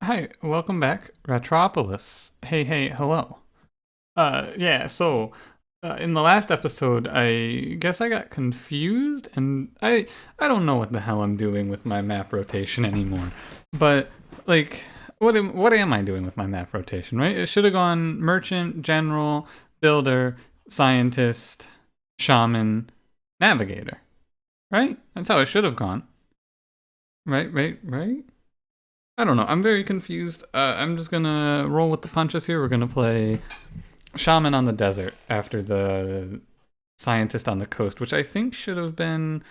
Hi, welcome back, Ratropolis. Hey, hello. Yeah, so in the last episode, I guess I got confused, and I don't know what the hell I'm doing with my map rotation anymore. But like, what am I doing with my map rotation? Right? It should have gone merchant, general, builder, scientist, shaman, navigator. Right? That's how it should have gone. Right. I don't know. I'm very confused. I'm just gonna roll with the punches here. We're gonna play Shaman on the desert after the scientist on the coast, which I think should have been.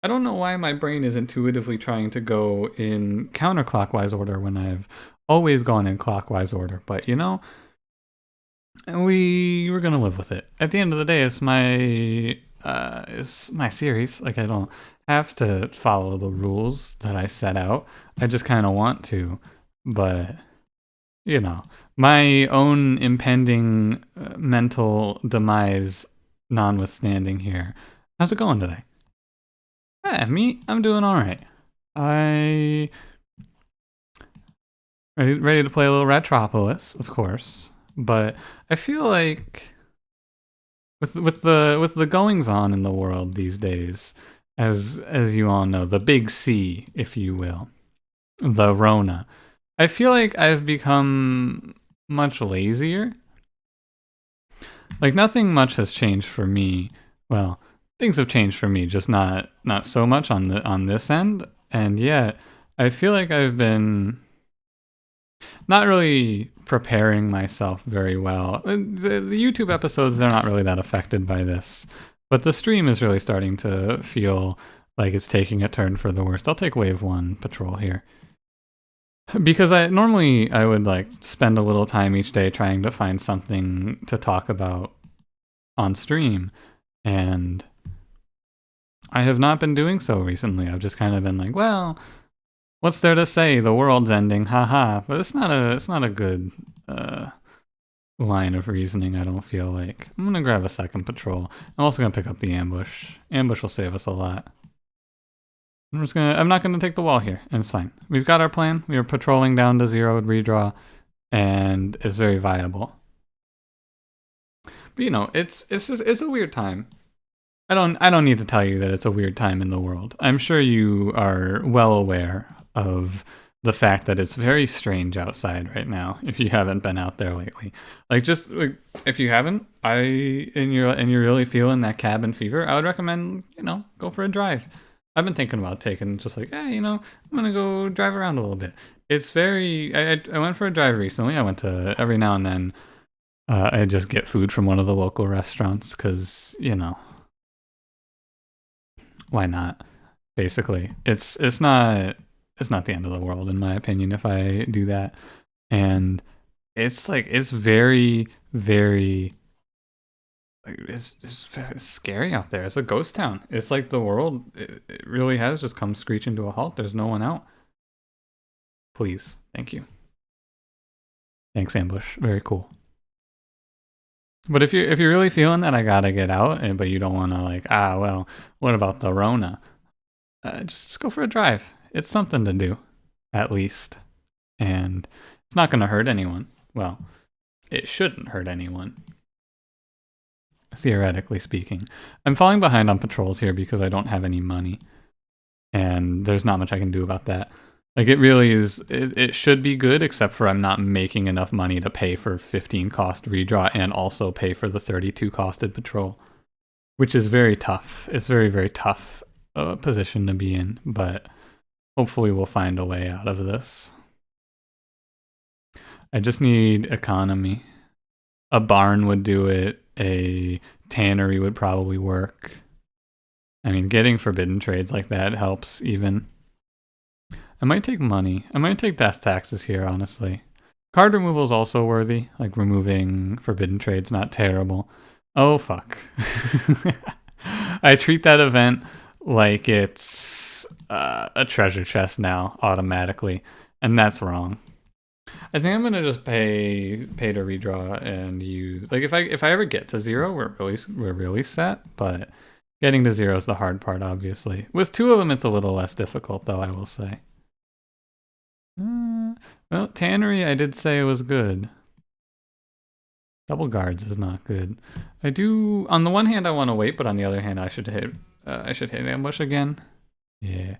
I don't know why my brain is intuitively trying to go in counterclockwise order when I've always gone in clockwise order. But we're gonna live with it. At the end of the day, it's my series. Like I don't have to follow the rules that I set out. I just kind of want to, but you know, my own impending mental demise notwithstanding here. How's it going today? I'm doing all right. I ready to play a little Ratropolis, of course, but I feel like with the goings on in the world these days, as you all know, the big C, if you will, the Rona. I feel like I've become much lazier. Like nothing much has changed for me. Well, things have changed for me, just not so much on this end. And yet, I feel like I've been not really preparing myself very well. The YouTube episodes, they're not really that affected by this. But the stream is really starting to feel like it's taking a turn for the worst. I'll take wave 1 patrol here. Because I would like spend a little time each day trying to find something to talk about on stream, and I have not been doing so recently. I've just kind of been like, well, what's there to say? The world's ending, haha. But it's not a good line of reasoning. I don't feel like. I'm gonna grab a second patrol. I'm also gonna pick up the ambush. Ambush will save us a lot. I'm not gonna take the wall here, and it's fine. We've got our plan. We are patrolling down to 0 redraw, and it's very viable. But it's a weird time. I don't need to tell you that it's a weird time in the world. I'm sure you are well aware of the fact that it's very strange outside right now if you haven't been out there lately. Like just like if you haven't, and you're really feeling that cabin fever, I would recommend, go for a drive. I've been thinking about taking just like, I'm gonna go drive around a little bit. It's very I went for a drive recently. I went to every now and then I just get food from one of the local restaurants because, why not? Basically, it's not the end of the world in my opinion if I do that. And it's very very it's scary out there. It's a ghost town. It's like the world it really has just come screeching to a halt. There's no one out. Please, thank you. Thanks, ambush. Very cool. But if you're really feeling that I gotta get out, but you don't want to like well, what about the Rona? Just go for a drive. It's something to do, at least, and it's not gonna hurt anyone. Well, it shouldn't hurt anyone, theoretically speaking. I'm falling behind on patrols here because I don't have any money, and there's not much I can do about that. Like it really is. It should be good, except for I'm not making enough money to pay for 15 cost redraw and also pay for the 32 costed patrol, which is very tough. It's very tough position to be in, but hopefully we'll find a way out of this. I just need economy. A barn would do it. A tannery would probably work. I mean, getting forbidden trades like that helps even. I might take money. I might take death taxes here, honestly. Card removal is also worthy. Like removing forbidden trades, not terrible. Oh, fuck. I treat that event like it's a treasure chest now, automatically. And that's wrong. I think I'm gonna just pay to redraw and use like if I ever get to 0, we're really set. But getting to 0 is the hard part, obviously. With 2 of them, it's a little less difficult, though. I will say. Well, Tannery, I did say it was good. Double guards is not good. I do, on the one hand, I want to wait, but on the other hand, I should hit ambush again. Yeah.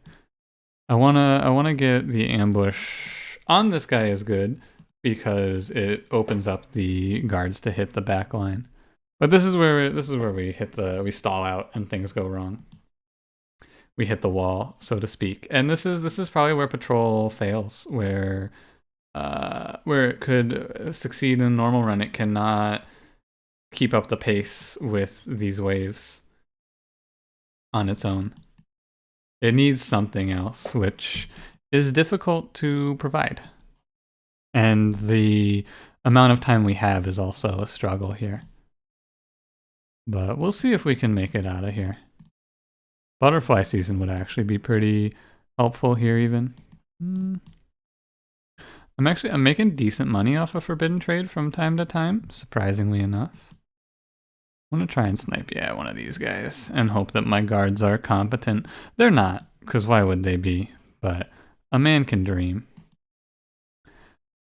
I wanna get the ambush on this guy is good because it opens up the guards to hit the back line. But this is where we stall out and things go wrong. We hit the wall, so to speak. And this is probably where patrol fails, where it could succeed in a normal run. It cannot keep up the pace with these waves on its own. It needs something else, which is difficult to provide. And the amount of time we have is also a struggle here. But we'll see if we can make it out of here. Butterfly season would actually be pretty helpful here even. I'm making decent money off of Forbidden Trade from time to time, surprisingly enough. I want to try and snipe, one of these guys, and hope that my guards are competent. They're not, because why would they be? But a man can dream.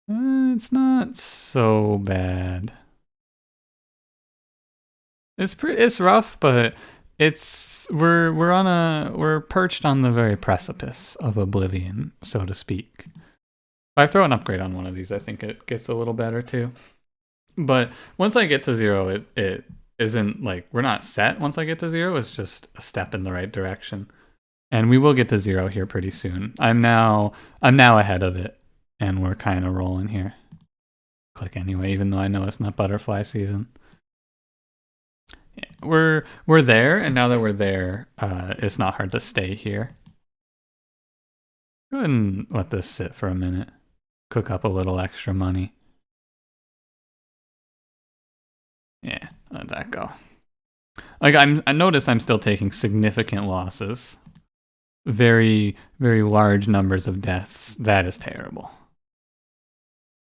It's not so bad. It's rough, but we're perched on the very precipice of oblivion, so to speak. If I throw an upgrade on one of these, I think it gets a little better too. But once I get to 0, it isn't like we're not set. Once I get to 0, it's just a step in the right direction, and we will get to 0 here pretty soon. I'm now ahead of it, and we're kind of rolling here. Click anyway, even though I know it's not butterfly season. Yeah, we're there, and now that we're there, it's not hard to stay here. Go ahead and let this sit for a minute. Cook up a little extra money. Yeah, let that go. Like I notice I'm still taking significant losses. Very, very large numbers of deaths. That is terrible.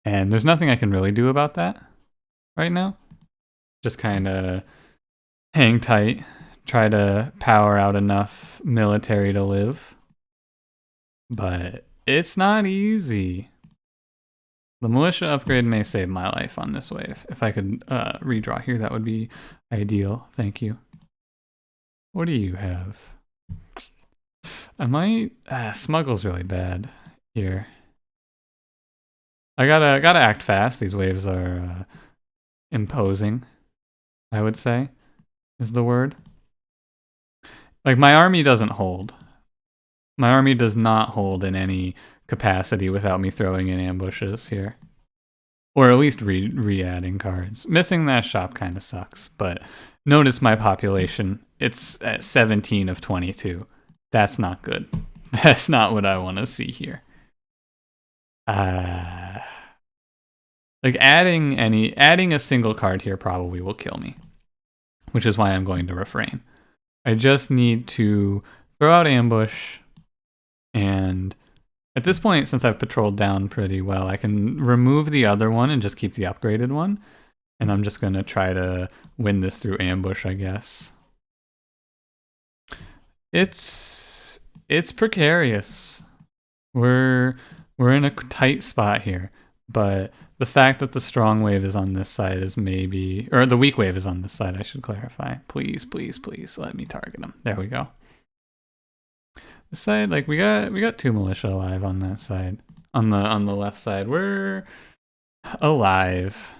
And there's nothing I can really do about that right now. Just kind of hang tight, try to power out enough military to live. But it's not easy. The militia upgrade may save my life on this wave. If I could redraw here, that would be ideal. Thank you. What do you have? I might... smuggle's really bad here. I gotta act fast. These waves are imposing, I would say, is the word. Like, my army doesn't hold. My army does not hold in any capacity without me throwing in ambushes here. Or at least re-adding cards. Missing that shop kind of sucks, but notice my population. It's at 17 of 22. That's not good. That's not what I want to see here. Like adding a single card here probably will kill me, which is why I'm going to refrain. I just need to throw out ambush, and at this point, since I've patrolled down pretty well, I can remove the other one and just keep the upgraded one. And I'm just going to try to win this through ambush, I guess. It's precarious. We're in a tight spot here, but the fact that the strong wave is on this side is maybe, or the weak wave is on this side, I should clarify. Please, please, please let me target him. There we go. This side, like we got 2 militia alive on that side. On the left side, we're alive,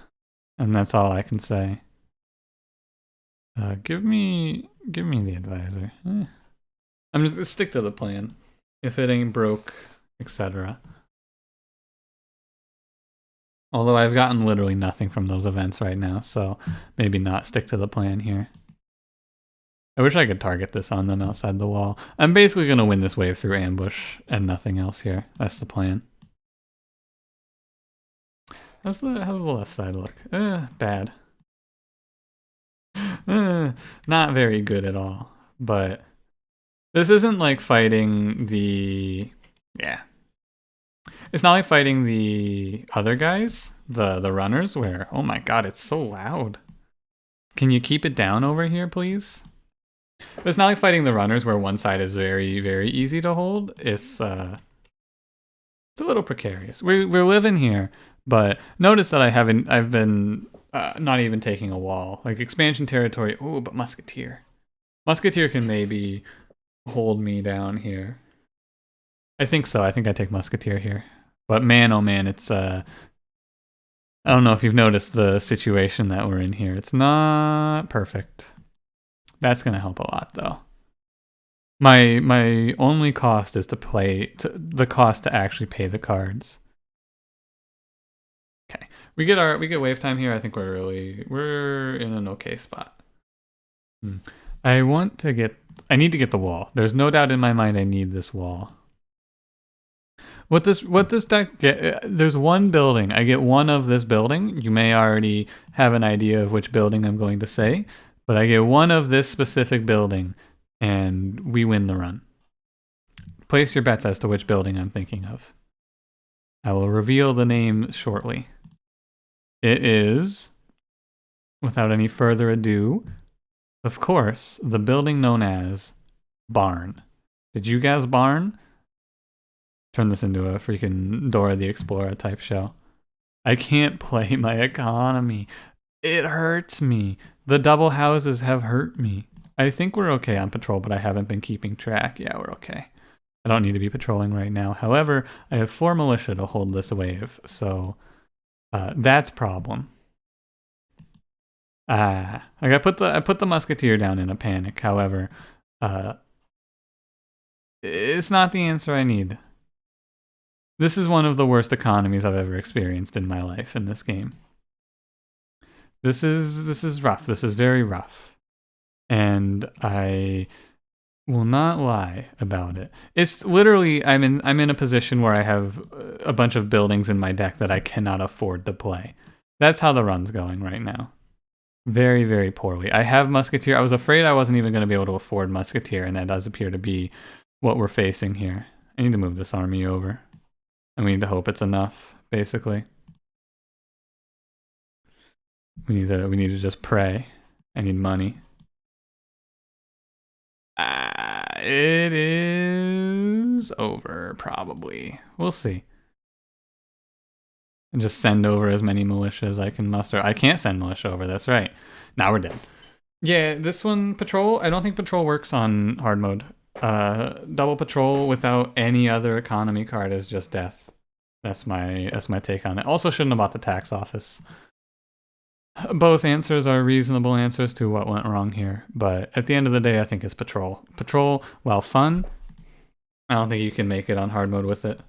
and that's all I can say. Give me the advisor. I'm just gonna stick to the plan. If it ain't broke, etc. Although I've gotten literally nothing from those events right now, so maybe not stick to the plan here. I wish I could target this on them outside the wall. I'm basically going to win this wave through ambush and nothing else here. That's the plan. How's the left side look? Bad. Not very good at all. But this isn't like fighting the... Yeah. It's not like fighting the other guys, the runners, where... Oh my god, it's so loud. Can you keep it down over here, please? It's not like fighting the runners where one side is very, very easy to hold. It's It's a little precarious. We're living here, but notice that I've been not even taking a wall. Like expansion territory, oh, but Musketeer. Musketeer can maybe hold me down here. I think so. I think I take Musketeer here. But man, oh man, it's I don't know if you've noticed the situation that we're in here. It's not perfect. That's gonna help a lot though. My only cost is the cost to actually pay the cards. Okay. We get wave time here. I think we're in an okay spot. I need to get the wall. There's no doubt in my mind I need this wall. What this deck get? There's one building. I get one of this building. You may already have an idea of which building I'm going to say, but I get one of this specific building, and we win the run. Place your bets as to which building I'm thinking of. I will reveal the name shortly. It is, without any further ado, of course, the building known as Barn. Did you guess Barn? Turn this into a freaking Dora the Explorer type show. I can't play my economy. It hurts me. The double houses have hurt me. I think we're okay on patrol, but I haven't been keeping track. Yeah, we're okay. I don't need to be patrolling right now. However, I have 4 militia to hold this wave, so that's problem. I put the Musketeer down in a panic. However, it's not the answer I need. This is one of the worst economies I've ever experienced in my life in this game. This is rough. This is very rough. And I will not lie about it. It's literally I'm in a position where I have a bunch of buildings in my deck that I cannot afford to play. That's how the run's going right now. Very, very poorly. I have Musketeer. I was afraid I wasn't even going to be able to afford Musketeer, and that does appear to be what we're facing here. I need to move this army over. And we need to hope it's enough, basically. We need to just pray. I need money. It is over, probably. We'll see. And just send over as many militia as I can muster. I can't send militia over, that's right. Now we're dead. Yeah, this one, patrol, I don't think patrol works on hard mode. Double patrol without any other economy card is just death. That's my take on it. Also shouldn't have bought the tax office. Both answers are reasonable answers to what went wrong here, but at the end of the day, I think it's patrol. Patrol, while fun, I don't think you can make it on hard mode with it.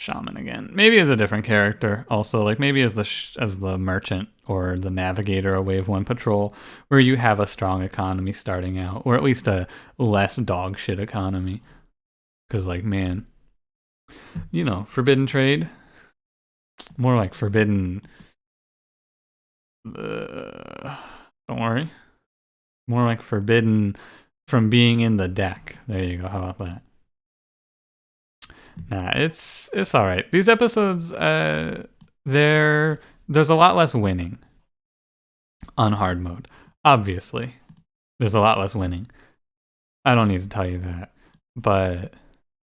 Shaman again. Maybe as a different character. Also, like maybe as the merchant or the navigator of Wave 1 patrol, where you have a strong economy starting out, or at least a less dog shit economy. Because like, man, you know, forbidden trade. More like forbidden. Don't worry. More like forbidden from being in the deck. There you go. How about that? Nah, it's all right. These episodes, there's a lot less winning on hard mode. Obviously, there's a lot less winning. I don't need to tell you that, but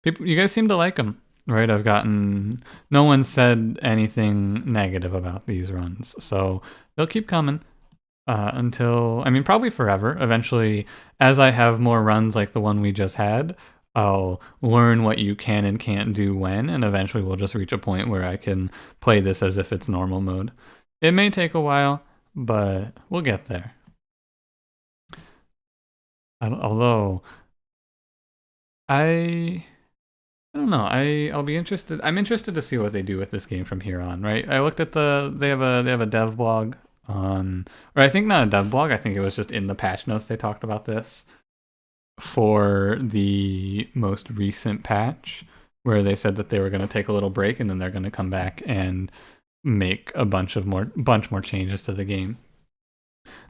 you guys seem to like them, right? No one said anything negative about these runs, so they'll keep coming until, I mean, probably forever. Eventually, as I have more runs like the one we just had, I'll learn what you can and can't do when, and eventually we'll just reach a point where I can play this as if it's normal mode. It may take a while, but we'll get there. Although, I don't know. I'll be interested. I'm interested to see what they do with this game from here on. Right? I looked at they have a dev blog on, or I think not a dev blog. I think it was just in the patch notes they talked about this for the most recent patch, where they said that they were going to take a little break and then they're going to come back and make a bunch more changes to the game.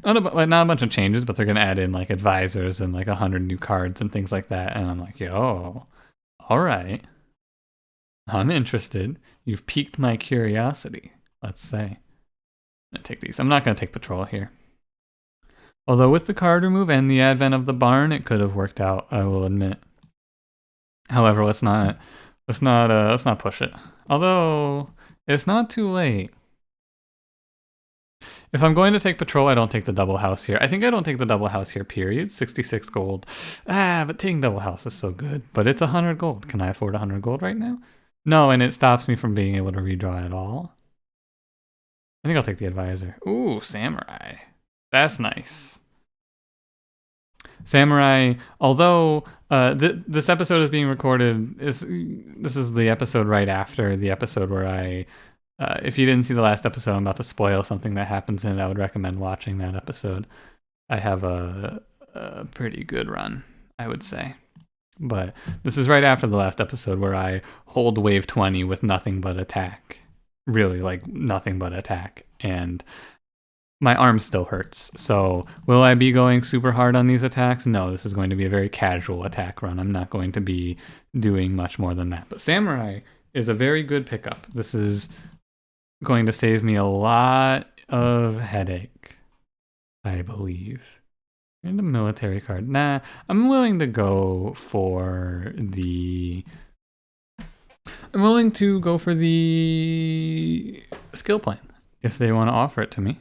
Not a bunch of changes, but they're going to add in like advisors and like 100 new cards and things like that. And I'm like, yo, all right. I'm interested. You've piqued my curiosity, let's say. I'm going to take these. I'm not going to take patrol here. Although with the card remove and the advent of the barn, it could have worked out, I will admit. However, let's not Let's not push it. Although it's not too late. If I'm going to take patrol, I don't take the double house here. I think I don't take the double house here, period. 66 gold. But taking double house is so good. But it's 100 gold. Can I afford 100 gold right now? No, and it stops me from being able to redraw at all. I think I'll take the advisor. Ooh, samurai. That's nice. Samurai, although this episode is being recorded, this is the episode right after the episode where I if you didn't see the last episode, I'm about to spoil something that happens in it. I would recommend watching that episode. I have a pretty good run, I would say. But this is right after the last episode where I hold wave 20 with nothing but attack. Really, like nothing but attack. And my arm still hurts. So will I be going super hard on these attacks? No, this is going to be a very casual attack run. I'm not going to be doing much more than that. But Samurai is a very good pickup. This is going to save me a lot of headache, I believe. And a military card. Nah, I'm willing to go for the... I'm willing to go for the skill plan if they want to offer it to me.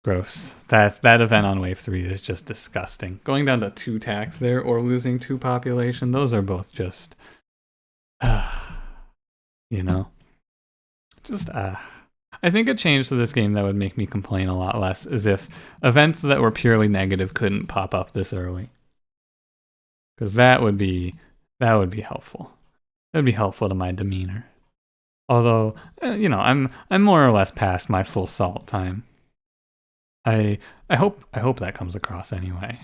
Gross. That event on wave 3 is just disgusting. Going down to 2 tax there or losing 2 population, those are both just... you know? Just, I think a change to this game that would make me complain a lot less is if events that were purely negative couldn't pop up this early. Because that would be helpful. That would be helpful to my demeanor. Although, you know, I'm more or less past my full salt time. I hope that comes across anyway.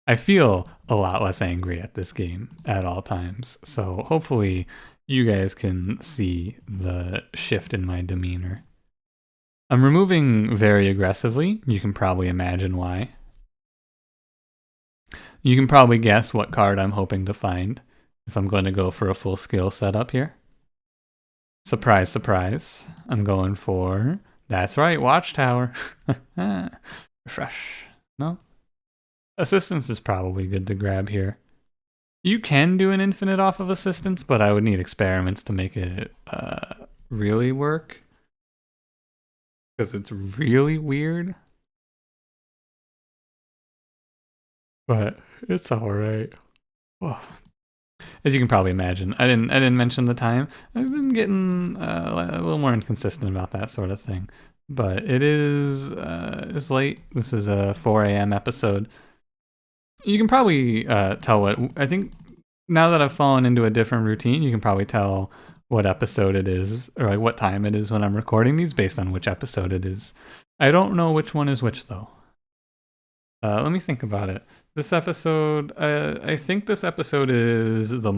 I feel a lot less angry at this game at all times. So hopefully you guys can see the shift in my demeanor. I'm removing very aggressively. You can probably imagine why. You can probably guess what card I'm hoping to find if I'm going to go for a full skill setup here. Surprise, surprise. I'm going for... That's right, Watchtower. Refresh. No? Assistance is probably good to grab here. You can do an infinite off of assistance, but I would need experiments to make it really work. Because it's really weird. But it's alright. As you can probably imagine, I didn't mention the time. I've been getting a little more inconsistent about that sort of thing. But it is it's late. This is a 4 a.m. episode. You can probably tell what... I think now that I've fallen into a different routine, you can probably tell what episode it is, or like what time it is when I'm recording these based on which episode it is. I don't know which one is which, though. Let me think about it. This episode, I think this episode is the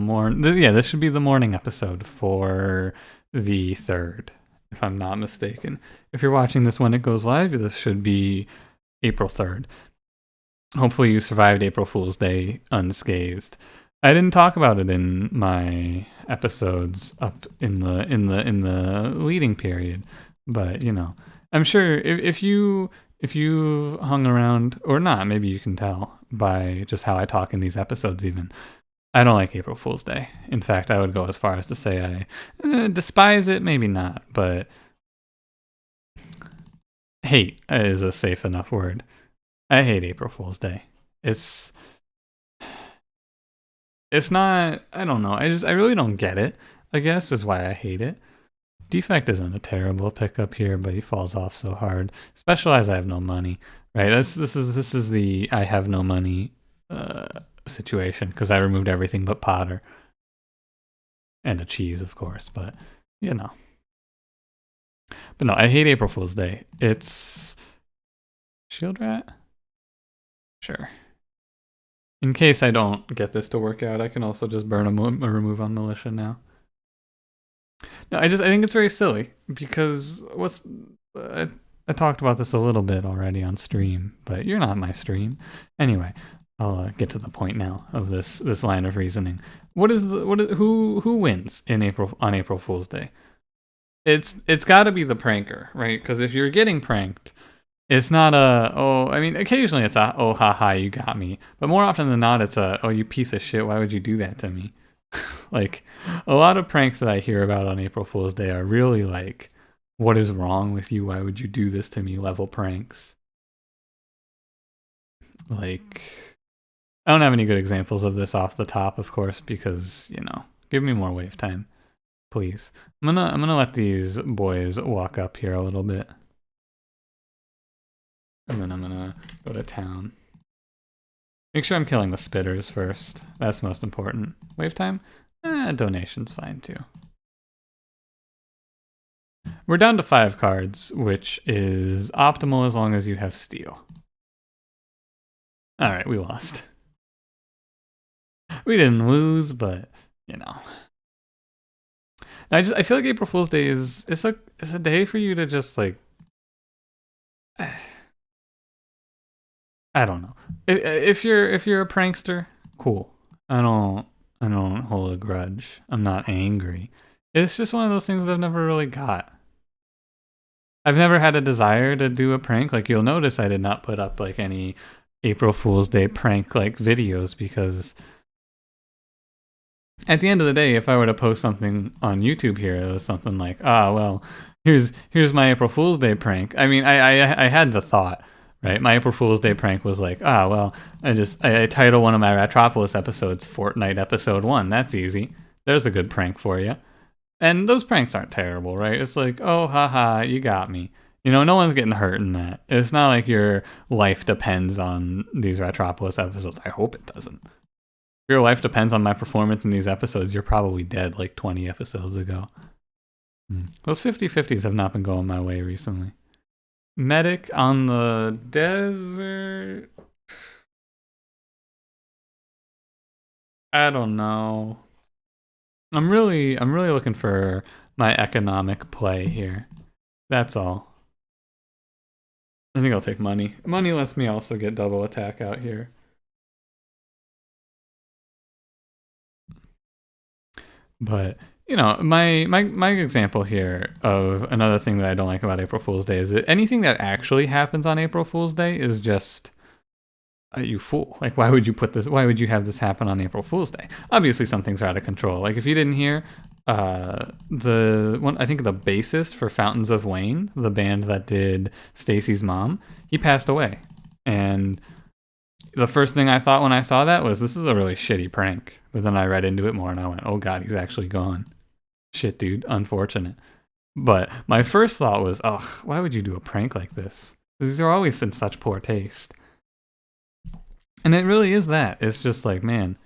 yeah, this should be the morning episode for the 3rd, if I'm not mistaken. If you're watching this when it goes live, this should be April 3rd. Hopefully you survived April Fool's Day unscathed. I didn't talk about it in my episodes up in the leading period, but you know, I'm sure if you hung around or not, maybe you can tell by just how I talk in these episodes. Even I don't like April Fool's Day. In fact, I would go as far as to say I despise it. Maybe not, but hate is a safe enough word. I hate April Fool's Day. It's not, I don't know. I really don't get it, I guess, is why I hate it. Defect isn't a terrible pickup here, but he falls off so hard. Specialize, I have no money. Right? This is the I have no money situation, because I removed everything but Potter. And a cheese, of course, but you know. But no, I hate April Fool's Day. It's Shield Rat? Sure. In case I don't get this to work out, I can also just burn a remove on militia now. No, I think it's very silly because I talked about this a little bit already on stream, but you're not my stream. Anyway, I'll get to the point now of this line of reasoning. Who wins on April Fool's Day? It's got to be the pranker, right? Because if you're getting pranked, it's not occasionally it's a, oh, haha, you got me. But more often than not, it's a, oh, you piece of shit, why would you do that to me? Like, a lot of pranks that I hear about on April Fool's Day are really like, what is wrong with you? Why would you do this to me level pranks? Like, I don't have any good examples of this off the top, of course, because, give me more wave time, please. I'm gonna let these boys walk up here a little bit. And then I'm gonna go to town. Make sure I'm killing the spitters first. That's most important. Wave time? Donation's fine too. We're down to 5 cards, which is optimal as long as you have steel. Alright, we lost. We didn't lose, but, I feel like April Fool's Day is a day for you to just, like, I don't know. If you're a prankster, cool. I don't hold a grudge. I'm not angry. It's just one of those things that I've never really got. I've never had a desire to do a prank. Like, you'll notice I did not put up like any April Fool's Day prank like videos, because at the end of the day, if I were to post something on YouTube here, it was something like, well, here's my April Fool's Day prank. I mean, I had the thought, right? My April Fool's Day prank was like, well, I title one of my Ratropolis episodes Fortnite Episode 1. That's easy. There's a good prank for you. And those pranks aren't terrible, right? It's like, oh, haha, you got me. No one's getting hurt in that. It's not like your life depends on these Ratropolis episodes. I hope it doesn't. If your life depends on my performance in these episodes, you're probably dead like 20 episodes ago. Those 50-50s have not been going my way recently. Medic on the desert. I don't know. I'm really looking for my economic play here. That's all. I think I'll take money. Money lets me also get double attack out here. But, my example here of another thing that I don't like about April Fool's Day is that anything that actually happens on April Fool's Day is just, you fool. Like, why would you have this happen on April Fool's Day? Obviously, some things are out of control. Like, if you didn't hear, I think the bassist for Fountains of Wayne, the band that did Stacy's mom, he passed away. And the first thing I thought when I saw that was, this is a really shitty prank. But then I read into it more and I went, oh god, he's actually gone. Shit, dude, unfortunate. But my first thought was, why would you do a prank like this? These are always in such poor taste. And it really is that. It's just like, man,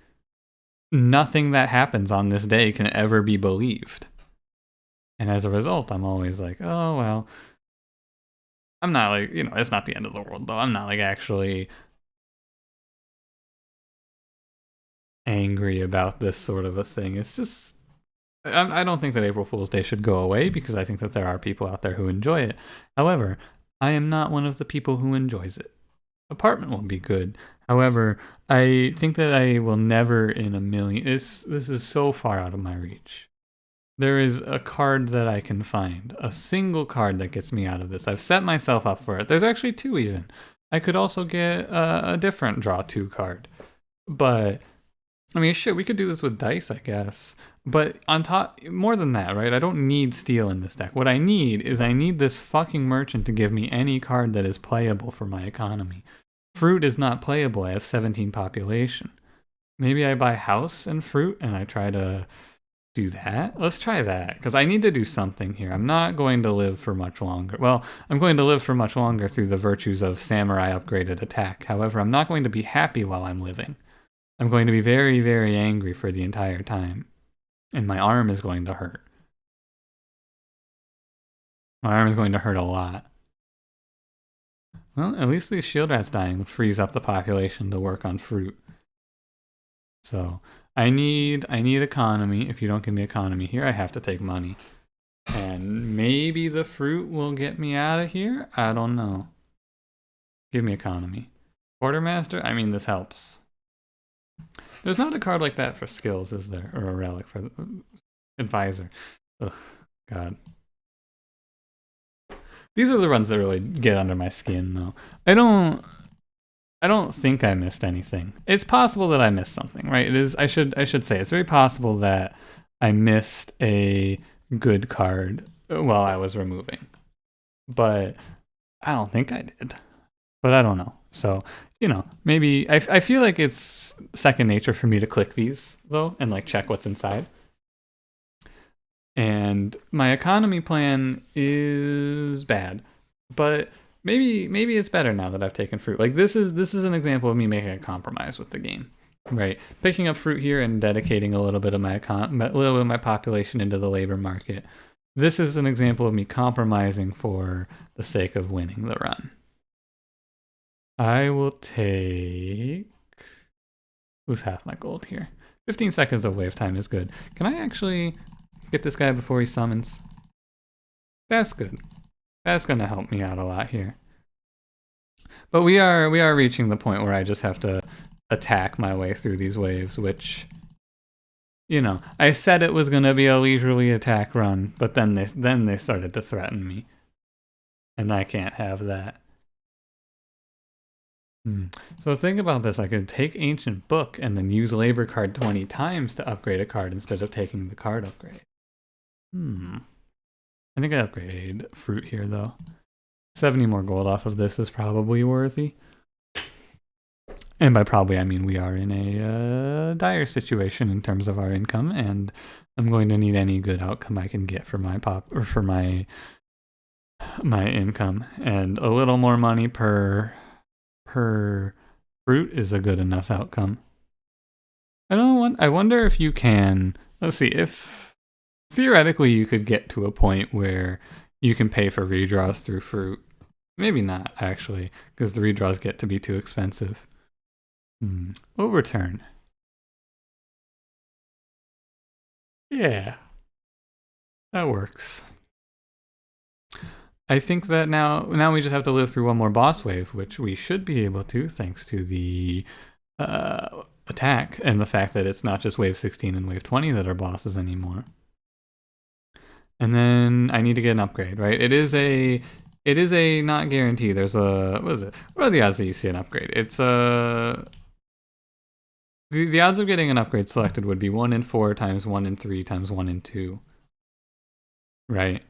nothing that happens on this day can ever be believed. And as a result, I'm always like, oh, well, I'm not like, it's not the end of the world, though. I'm not like actually angry about this sort of a thing. It's just, I don't think that April Fool's Day should go away, because I think that there are people out there who enjoy it. However, I am not one of the people who enjoys it. Apartment will be good. However, I think that I will never in a million... This is so far out of my reach. There is a card that I can find. A single card that gets me out of this. I've set myself up for it. There's actually 2 even. I could also get a different draw 2 card. But, I mean, shit, we could do this with dice, I guess. But on top, more than that, right? I don't need steel in this deck. What I need is this fucking merchant to give me any card that is playable for my economy. Fruit is not playable. I have 17 population. Maybe I buy house and fruit and I try to do that. Let's try that, because I need to do something here. I'm not going to live for much longer. Well, I'm going to live for much longer through the virtues of Samurai upgraded attack. However, I'm not going to be happy while I'm living. I'm going to be very, very angry for the entire time. And my arm is going to hurt. My arm is going to hurt a lot. Well, at least these shield rats dying frees up the population to work on fruit. So, I need economy. If you don't give me economy here, I have to take money. And maybe the fruit will get me out of here? I don't know. Give me economy. Quartermaster? I mean, this helps. There's not a card like that for skills, is there? Or a relic for the advisor. Ugh, God. These are the runs that really get under my skin, though. I don't I don't think I missed anything. It's possible that I missed something, right? It is. I should say it's very possible that I missed a good card while I was removing, but I don't think I did. But I don't know. So maybe I feel like it's second nature for me to click these though and like check what's inside. And my economy plan is bad, but maybe it's better now that I've taken fruit. Like this is an example of me making a compromise with the game, right? Picking up fruit here and dedicating a little bit of my population into the labor market. This is an example of me compromising for the sake of winning the run. I will take. Lose half my gold here. 15 seconds of wave time is good. Can I actually get this guy before he summons? That's good. That's gonna help me out a lot here. But we are reaching the point where I just have to attack my way through these waves, which I said it was gonna be a leisurely attack run, but then they started to threaten me. And I can't have that. So think about this. I could take Ancient Book and then use Labor Card 20 times to upgrade a card instead of taking the card upgrade. I think I upgrade Fruit here, though. 70 more gold off of this is probably worthy. And by probably, I mean we are in a dire situation in terms of our income, and I'm going to need any good outcome I can get for my income. And a little more money per fruit is a good enough outcome. I wonder if you can, let's see, if theoretically you could get to a point where you can pay for redraws through fruit. Maybe not, actually, because the redraws get to be too expensive. Overturn. Yeah. That works. I think that now we just have to live through one more boss wave, which we should be able to, thanks to the attack and the fact that it's not just wave 16 and wave 20 that are bosses anymore. And then I need to get an upgrade, right? It is a not guarantee. There's a, what is it? What are the odds that you see an upgrade? It's the odds of getting an upgrade selected would be 1 in 4 times 1 in 3 times 1 in 2. Right?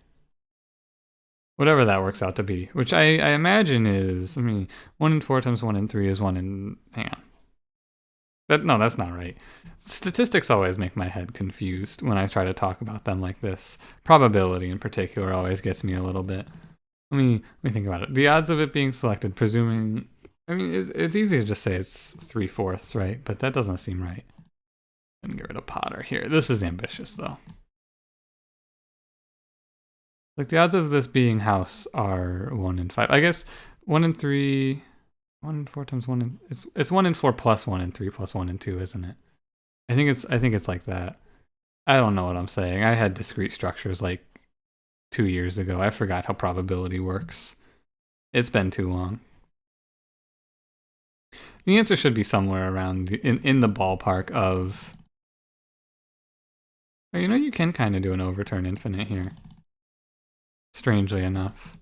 Whatever that works out to be, which I imagine is, 1 in 4 times 1 in 3 is 1 in, hang on. No, that's not right. Statistics always make my head confused when I try to talk about them like this. Probability in particular always gets me a little bit. Let me think about it. The odds of it being selected, presuming, it's easy to just say it's 3/4, right? But that doesn't seem right. Let me get rid of Potter here. This is ambitious, though. Like, the odds of this being house are 1 in 5. I guess 1 in 3, 1 in 4 times 1 in, it's 1 in 4 plus 1 in 3 plus 1 in 2, isn't it? I think it's like that. I don't know what I'm saying. I had discrete structures like 2 years ago. I forgot how probability works. It's been too long. The answer should be somewhere around in the ballpark of. You can kind of do an overturn infinite here. Strangely enough.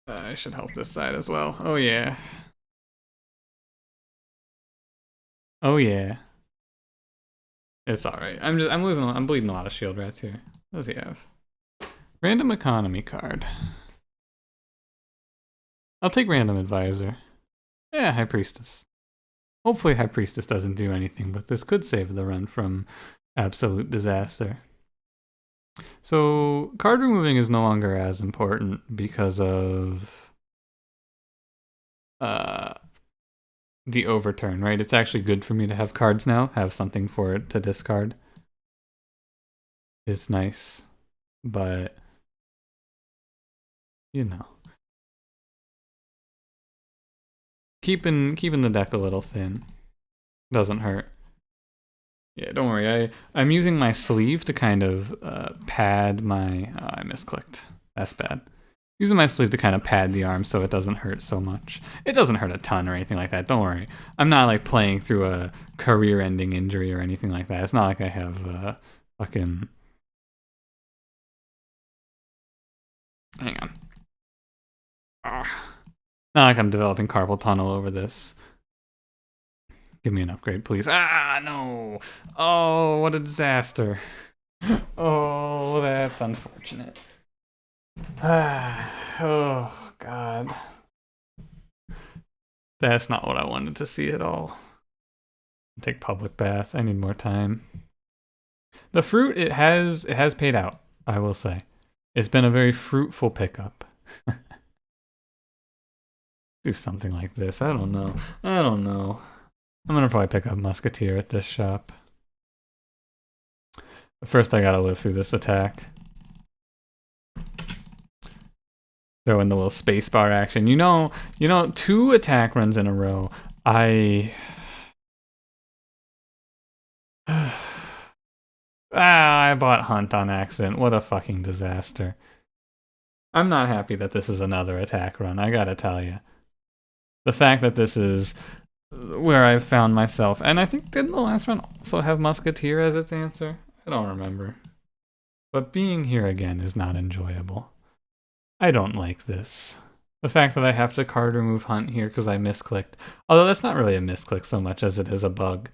I should help this side as well. Oh yeah. Oh yeah. It's alright. I'm bleeding a lot of shield rats here. What does he have? Random economy card. I'll take random advisor. Yeah, High Priestess. Hopefully High Priestess doesn't do anything, but this could save the run from absolute disaster. So card removing is no longer as important because of the overturn, right? It's actually good for me to have cards now, have something for it to discard. It's nice, but keeping the deck a little thin doesn't hurt. Yeah, don't worry. I'm using my sleeve to kind of pad my. Oh, I misclicked. That's bad. Using my sleeve to kind of pad the arm so it doesn't hurt so much. It doesn't hurt a ton or anything like that. Don't worry. I'm not like playing through a career-ending injury or anything like that. It's not like I have fucking. Hang on. Not like I'm developing carpal tunnel over this. Give me an upgrade, please. Ah, no. Oh, what a disaster. Oh, that's unfortunate. Ah, oh, God. That's not what I wanted to see at all. Take public bath. I need more time. The fruit, it has paid out, I will say. It's been a very fruitful pickup. Do something like this. I don't know. I'm gonna probably pick up Musketeer at this shop. But first I gotta live through this attack. Throw in the little spacebar action. You know, 2 attack runs in a row. I bought Hunt on accident. What a fucking disaster. I'm not happy that this is another attack run, I gotta tell you. The fact that this is where I've found myself, and I think didn't the last run also have Musketeer as its answer? I don't remember. But being here again is not enjoyable. I don't like this. The fact that I have to card remove Hunt here because I misclicked. Although that's not really a misclick so much as it is a bug.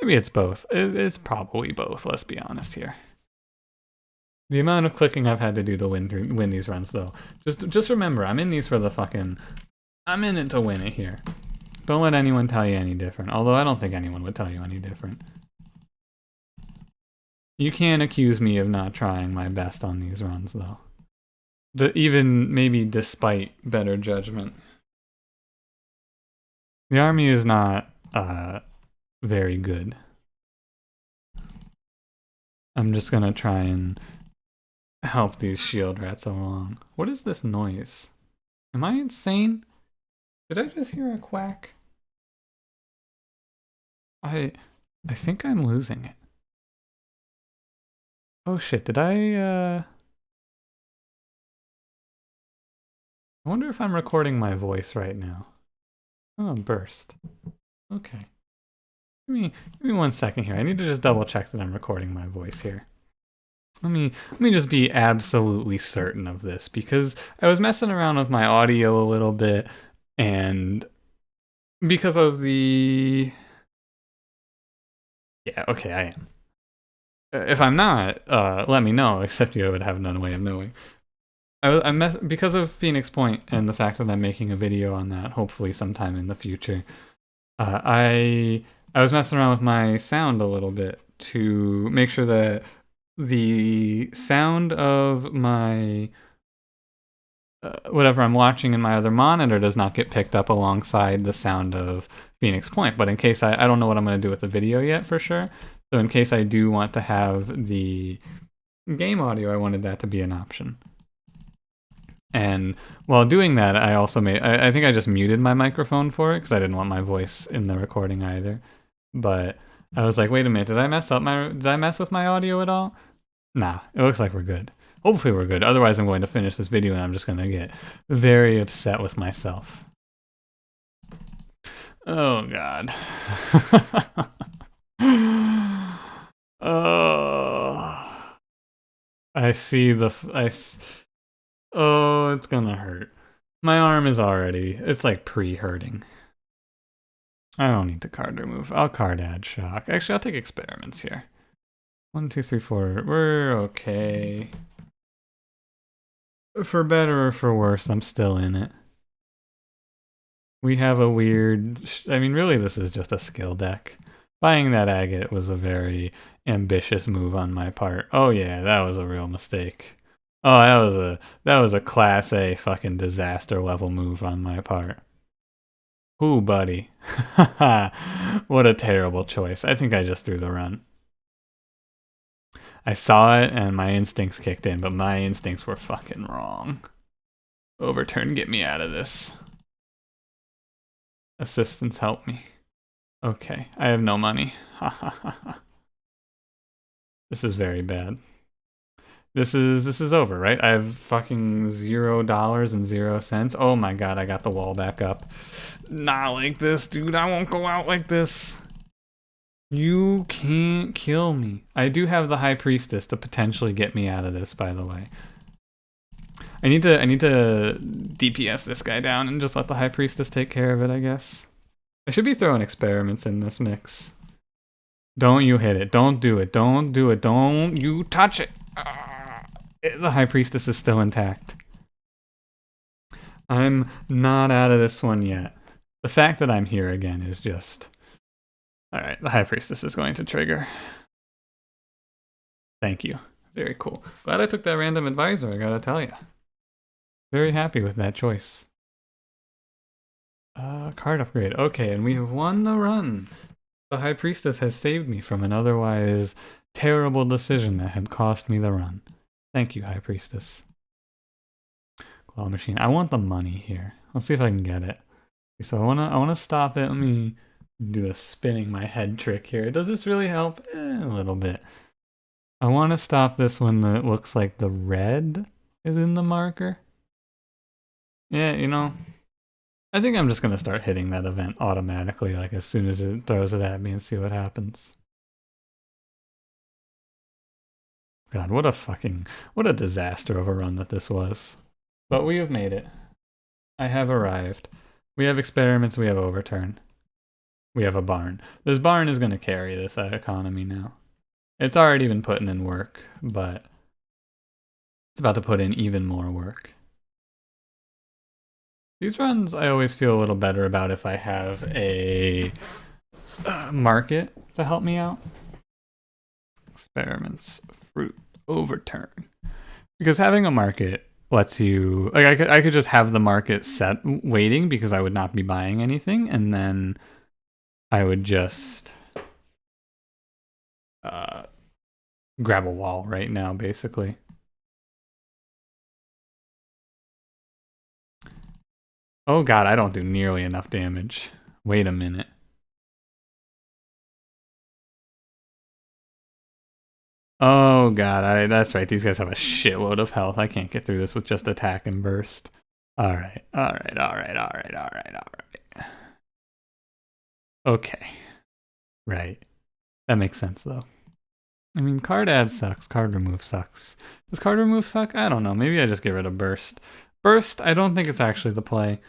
Maybe it's both. It's probably both, let's be honest here. The amount of clicking I've had to do to win these runs, though. Just remember, I'm in these for the fucking... I'm in it to win it here. Don't let anyone tell you any different. Although I don't think anyone would tell you any different. You can't accuse me of not trying my best on these runs, though. Even maybe despite better judgment. The army is not very good. I'm just gonna try and help these shield rats along. What is this noise? Am I insane? Did I just hear a quack? I think I'm losing it. Oh shit, did I wonder if I'm recording my voice right now. Oh, burst. Okay. Give me 1 second here. I need to just double check that I'm recording my voice here. Let me just be absolutely certain of this, because I was messing around with my audio a little bit, and because of the... Yeah, okay, I am. If I'm not, let me know, except you would have no way of knowing. Because of Phoenix Point and the fact that I'm making a video on that, hopefully sometime in the future, I was messing around with my sound a little bit to make sure that the sound of my whatever I'm watching in my other monitor does not get picked up alongside the sound of Phoenix Point. But in case I don't know what I'm going to do with the video yet for sure. So in case I do want to have the game audio, I wanted that to be an option. And while doing that, I also I think I just muted my microphone for it because I didn't want my voice in the recording either. But I was like, wait a minute, did I mess with my audio at all? Nah, it looks like we're good. Hopefully we're good. Otherwise I'm going to finish this video and I'm just going to get very upset with myself. Oh god. Oh. I see oh, it's gonna hurt. My arm is already, it's like pre-hurting. I don't need to card remove. I'll card add shock. Actually, I'll take experiments here. 1, 2, 3, 4. We're okay. For better or for worse, I'm still in it. We have a weird... I mean, really, this is just a skill deck. Buying that agate was a very ambitious move on my part. Oh yeah, that was a real mistake. Oh, that was a class A fucking disaster level move on my part. Ooh, buddy. What a terrible choice. I think I just threw the run. I saw it and my instincts kicked in, but my instincts were fucking wrong. Overturn, get me out of this. Assistance, help me. Okay, I have no money. Ha ha ha ha. This is very bad. This is over, right? I have fucking $0.00. Oh my god, I got the wall back up. Not like this, dude. I won't go out like this. You can't kill me. I do have the High Priestess to potentially get me out of this, by the way. I need to DPS this guy down and just let the High Priestess take care of it, I guess. I should be throwing experiments in this mix. Don't you hit it. Don't do it. Don't do it. Don't you touch it. The High Priestess is still intact. I'm not out of this one yet. The fact that I'm here again is just... Alright, the High Priestess is going to trigger. Thank you. Very cool. Glad I took that random advisor, I gotta tell you. Very happy with that choice. Card upgrade. Okay, and we have won the run. The High Priestess has saved me from an otherwise terrible decision that had cost me the run. Thank you, High Priestess. Claw machine. I want the money here. Let's see if I can get it. So I wanna stop it. Let me do a spinning my head trick here. Does this really help? A little bit. I want to stop this when it looks like the red is in the marker. Yeah, you know, I think I'm just gonna start hitting that event automatically, like as soon as it throws it at me, and see what happens. God, what a disaster of a run that this was. But we have made it. I have arrived. We have experiments, we have overturn. We have a barn. This barn is gonna carry this economy now. It's already been putting in work, but it's about to put in even more work. These runs I always feel a little better about if I have a market to help me out. Experiments, fruit, overturn. Because having a market lets you, like I could just have the market set waiting because I would not be buying anything, and then I would just grab a wall right now, basically. Oh god, I don't do nearly enough damage. Wait a minute. Oh god, that's right. These guys have a shitload of health. I can't get through this with just attack and burst. Alright. Okay. Right. That makes sense, though. I mean, card add sucks, card remove sucks. Does card remove suck? I don't know. Maybe I just get rid of burst. Burst, I don't think it's actually the play.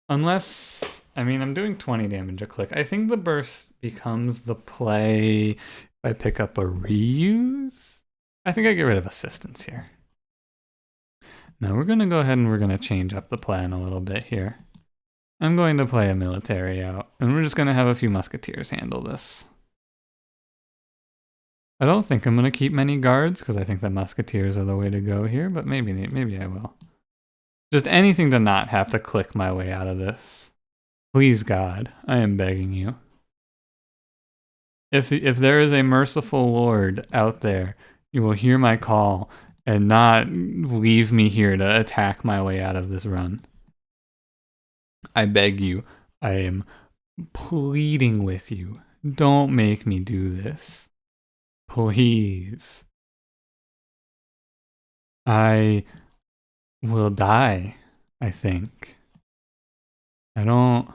Unless, I mean, I'm doing 20 damage a click. I think the burst becomes the play if I pick up a reuse. I think I get rid of assistance here. Now we're going to go ahead and we're going to change up the plan a little bit here. I'm going to play a military out, and we're just going to have a few musketeers handle this. I don't think I'm going to keep many guards, because I think the musketeers are the way to go here, but maybe I will. Just anything to not have to click my way out of this. Please, God, I am begging you. If there is a merciful Lord out there, you will hear my call and not leave me here to attack my way out of this run. I beg you. I am pleading with you. Don't make me do this. Please. I will die, I think. I don't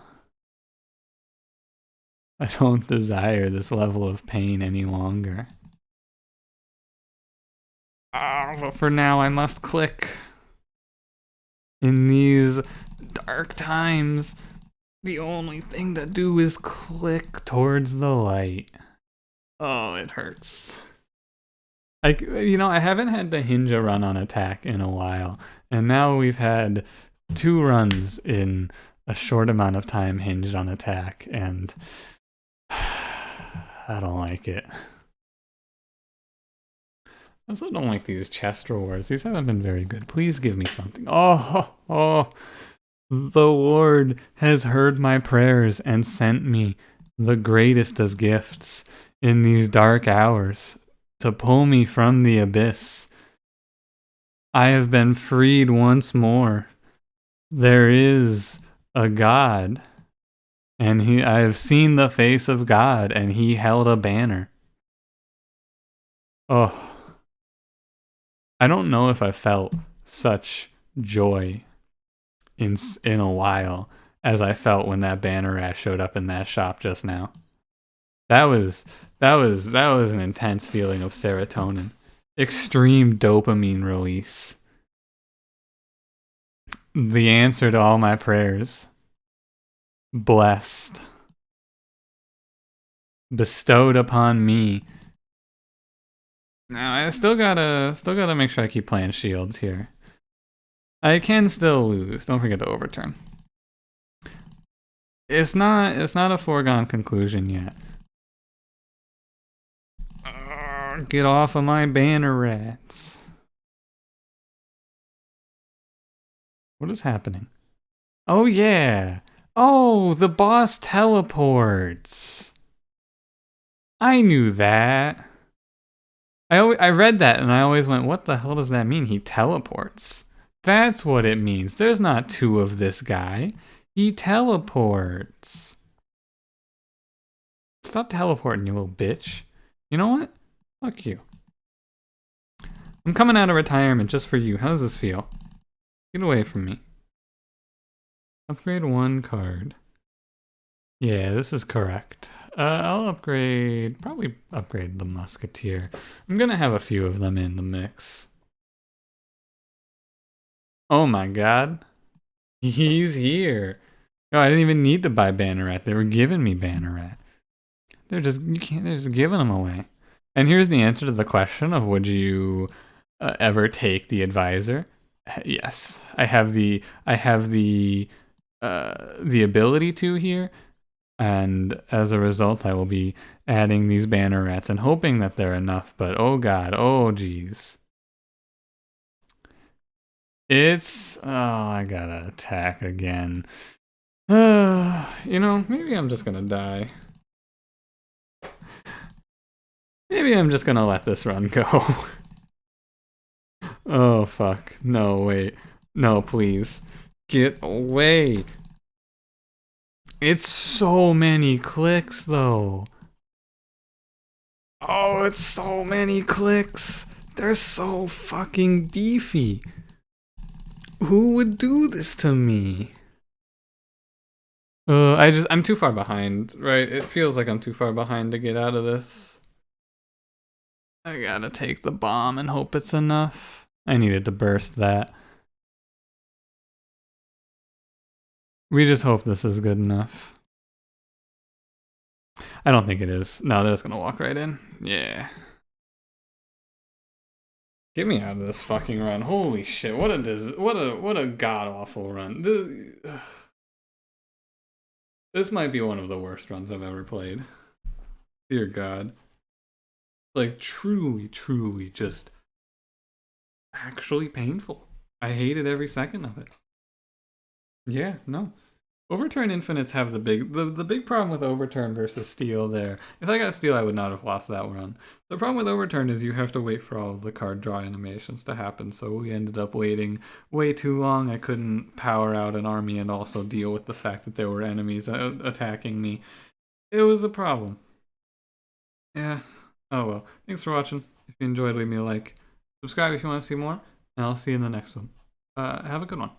desire this level of pain any longer. But for now, I must click. In these dark times, the only thing to do is click towards the light. Oh, it hurts. I haven't had to hinge a run on attack in a while, and now we've had 2 runs in a short amount of time hinged on attack, and I don't like it. I also don't like these chest rewards. These haven't been very good. Please give me something. Oh, the Lord has heard my prayers and sent me the greatest of gifts in these dark hours to pull me from the abyss. I have been freed once more. There is a God, and I have seen the face of God, and he held a banner. Oh, I don't know if I felt such joy in a while as I felt when that banner rash showed up in that shop just now. That was an intense feeling of serotonin. Extreme dopamine release. The answer to all my prayers. Blessed. Bestowed upon me. Now I still gotta make sure I keep playing shields here. I can still lose. Don't forget to overturn. It's not a foregone conclusion yet. Get off of my banner rats. What is happening? Oh yeah. Oh, the boss teleports. I knew that. I read that and I always went, what the hell does that mean? He teleports. That's what it means. There's not two of this guy. He teleports. Stop teleporting, you little bitch. You know what? Fuck you. I'm coming out of retirement just for you. How does this feel? Get away from me. Upgrade one card. Yeah, this is correct. I'll probably upgrade the Musketeer. I'm gonna have a few of them in the mix. Oh my god. He's here. Oh, I didn't even need to buy Banneret. They were giving me Banneret. They're just giving them away. And here's the answer to the question of would you ever take the advisor? Yes. I have the ability to here. And as a result, I will be adding these Bannerets and hoping that they're enough. But oh god, oh geez. I gotta attack again. You know, maybe I'm just gonna die. Maybe I'm just gonna let this run go. Oh fuck. No, wait. No, please. Get away. It's so many clicks though. Oh, it's so many clicks. They're so fucking beefy. Who would do this to me? I'm too far behind, right? It feels like I'm too far behind to get out of this. I gotta take the bomb and hope it's enough. I needed to burst that. We just hope this is good enough. I don't think it is. No, they're just gonna walk right in. Yeah. Get me out of this fucking run. Holy shit. What a god awful run. This might be one of the worst runs I've ever played. Dear God. Like truly, truly just actually painful. I hated every second of it. Yeah, no. Overturn infinites have the big problem with overturn versus steal there. If I got steal, I would not have lost that run. The problem with overturn is you have to wait for all of the card draw animations to happen, so we ended up waiting way too long. I couldn't power out an army and also deal with the fact that there were enemies attacking me. It was a problem. Yeah. Oh well. Thanks for watching. If you enjoyed, leave me a like. Subscribe if you want to see more, and I'll see you in the next one. Have a good one.